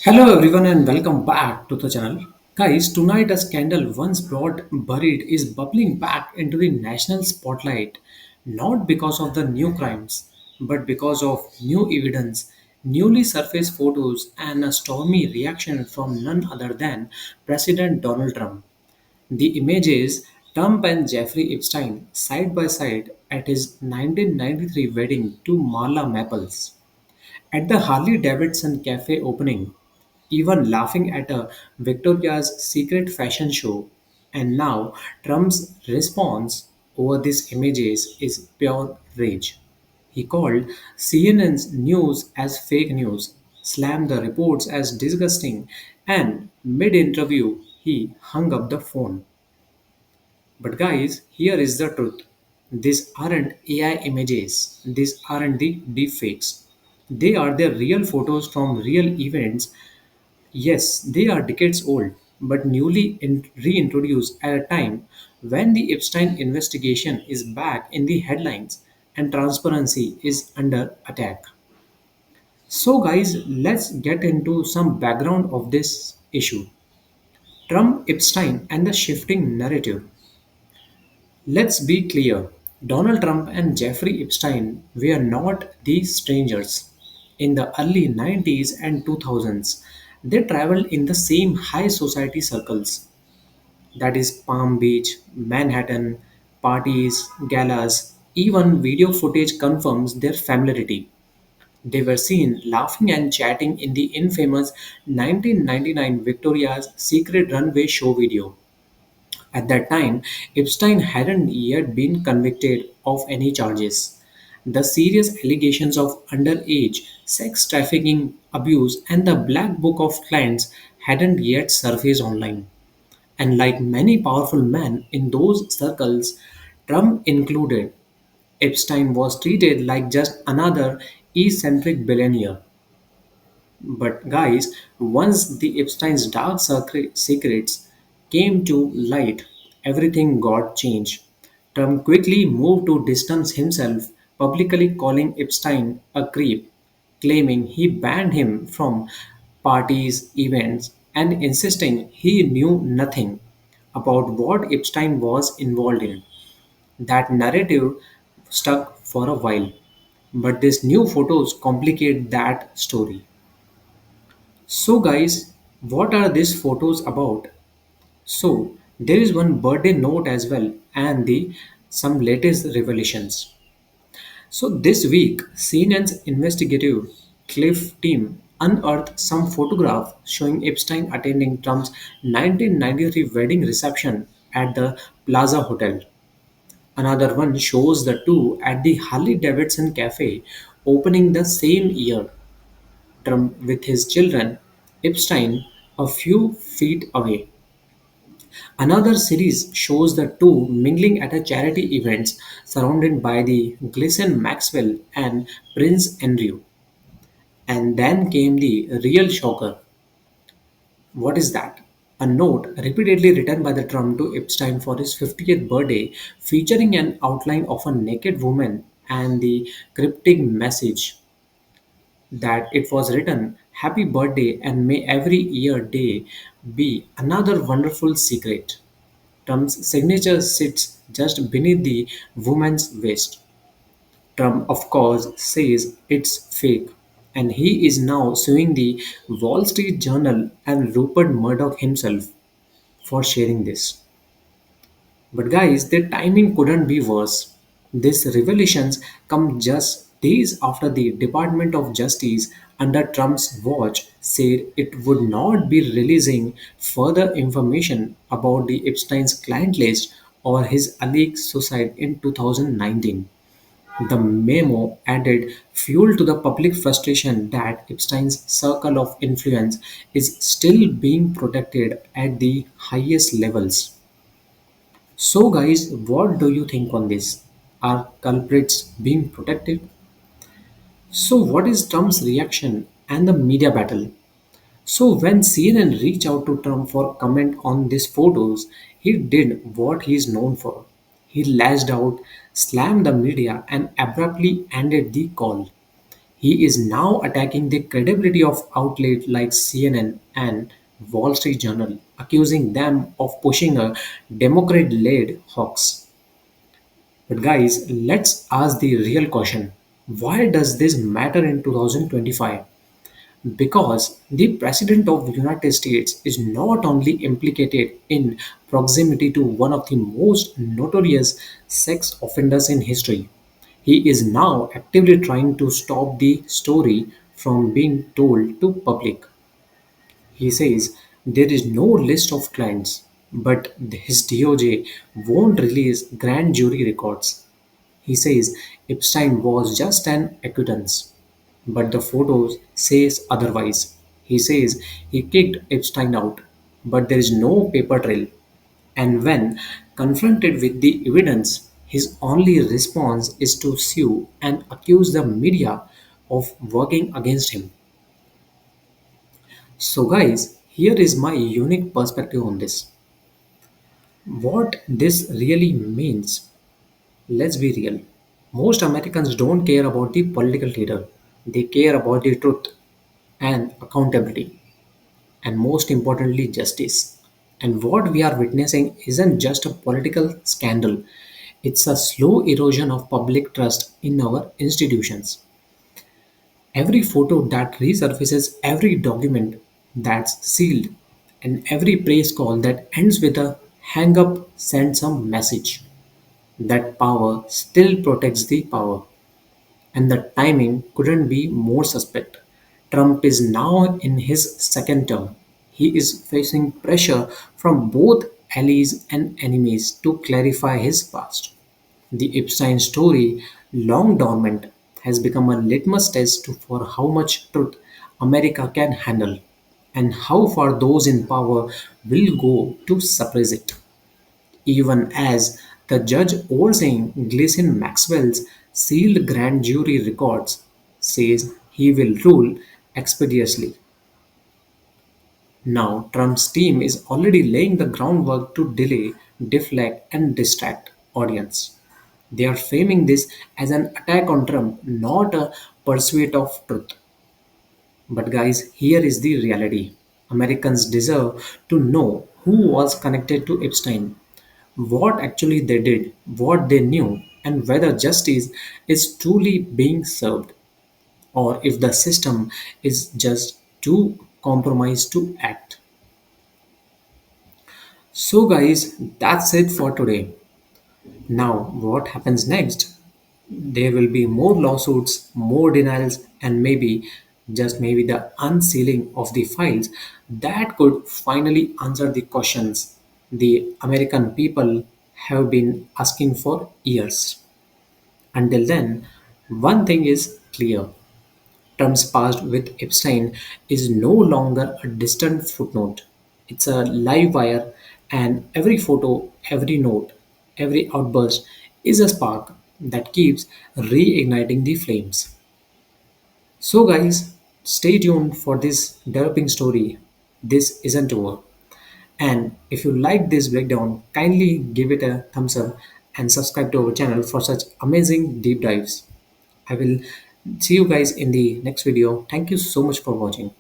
Hello everyone and welcome back to the channel. Guys, tonight a scandal once brought buried is bubbling back into the national spotlight, not because of the new crimes, but because of new evidence, newly surfaced photos, and a stormy reaction from none other than President Donald Trump. The images Trump and Jeffrey Epstein side by side at his 1993 wedding to Marla Maples. At the Harley Davidson cafe opening, even laughing at a Victoria's Secret fashion show, and now Trump's response over these images is pure rage. He called CNN's news as fake news, slammed the reports as disgusting, and mid interview he hung up the phone. But guys, here is the truth. These aren't AI images. These aren't the deepfakes. They are the real photos from real events. Yes, they are decades old, but newly reintroduced at a time when the Epstein investigation is back in the headlines and transparency is under attack. So, guys, let's get into some background of this issue. Trump, Epstein, and the shifting narrative. Let's be clear, Donald Trump and Jeffrey Epstein were not these strangers. In the early 90s and 2000s, they traveled in the same high society circles, that is, Palm Beach, Manhattan, parties, galas, even video footage confirms their familiarity. They were seen laughing and chatting in the infamous 1999 Victoria's Secret Runway show video. At that time, Epstein hadn't yet been convicted of any charges. The serious allegations of underage sex trafficking, abuse, and the black book of clients hadn't yet surfaced online. And like many powerful men in those circles, Trump included, Epstein was treated like just another eccentric billionaire. But guys, once the Epstein's dark secrets came to light, everything got changed. Trump quickly moved to distance himself, publicly calling Epstein a creep, claiming he banned him from parties, events, and insisting he knew nothing about what Epstein was involved in. That narrative stuck for a while, but these new photos complicate that story. So, guys, what are these photos about? So, there is one birthday note as well, and the some latest revelations. So, this week, CNN's investigative Cliff team unearthed some photograph showing Epstein attending Trump's 1993 wedding reception at the Plaza Hotel. Another one shows the two at the Harley Davidson Cafe opening the same year. Trump with his children, Epstein a few feet away. Another series shows the two mingling at a charity event surrounded by the Ghislaine Maxwell and Prince Andrew. And then came the real shocker. What is that? A note repeatedly written by the Trump to Epstein for his 50th birthday, featuring an outline of a naked woman and the cryptic message that it was written, Happy birthday and may every year day be another wonderful secret. Trump's signature sits just beneath the woman's waist. Trump, of course, says it's fake, and he is now suing the Wall Street Journal and Rupert Murdoch himself for sharing this. But guys, the timing couldn't be worse. These revelations come just days after the Department of Justice under Trump's watch said it would not be releasing further information about the Epstein's client list or his alleged suicide in 2019. The memo added fuel to the public frustration that Epstein's circle of influence is still being protected at the highest levels. So, guys, what do you think on this? Are culprits being protected? So, what is Trump's reaction and the media battle? So, when CNN reached out to Trump for comment on these photos, he did what he is known for. He lashed out, slammed the media, and abruptly ended the call. He is now attacking the credibility of outlets like CNN and Wall Street Journal, accusing them of pushing a Democrat-led hoax. But guys, let's ask the real question. Why does this matter in 2025? Because the President of the United States is not only implicated in proximity to one of the most notorious sex offenders in history, he is now actively trying to stop the story from being told to public. He says there is no list of clients, but his DOJ won't release grand jury records. He says Epstein was just an acquaintance, but the photos says otherwise. He says he kicked Epstein out, but there is no paper trail. And when confronted with the evidence, his only response is to sue and accuse the media of working against him. So, guys, here is my unique perspective on this. What this really means, let's be real. Most Americans don't care about the political leader, they care about the truth and accountability, and most importantly, justice. And what we are witnessing isn't just a political scandal, it's a slow erosion of public trust in our institutions. Every photo that resurfaces, every document that's sealed, and every praise call that ends with a hang up sends a message that power still protects the power. And the timing couldn't be more suspect. Trump is now in his second term. He is facing pressure from both allies and enemies to clarify his past. The Epstein story, long dormant, has become a litmus test for how much truth America can handle and how far those in power will go to suppress it. Even as the judge overseeing Gleason Maxwell's sealed grand jury records says he will rule expeditiously. Now, Trump's team is already laying the groundwork to delay, deflect, and distract audience. They are framing this as an attack on Trump, not a pursuit of truth. But guys, here is the reality. Americans deserve to know who was connected to Epstein, what actually they did, what they knew, and whether justice is truly being served, or if the system is just too compromised to act. So, guys, that's it for today. Now, what happens next? There will be more lawsuits, more denials, and maybe, just maybe, the unsealing of the files that could finally answer the questions the American people have been asking for years. Until then, one thing is clear. Trump's past with Epstein is no longer a distant footnote. It's a live wire, and every photo, every note, every outburst is a spark that keeps reigniting the flames. So, guys, stay tuned for this developing story. This isn't over. And if you like this breakdown, kindly give it a thumbs up and subscribe to our channel for such amazing deep dives. I will see you guys in the next video. Thank you so much for watching.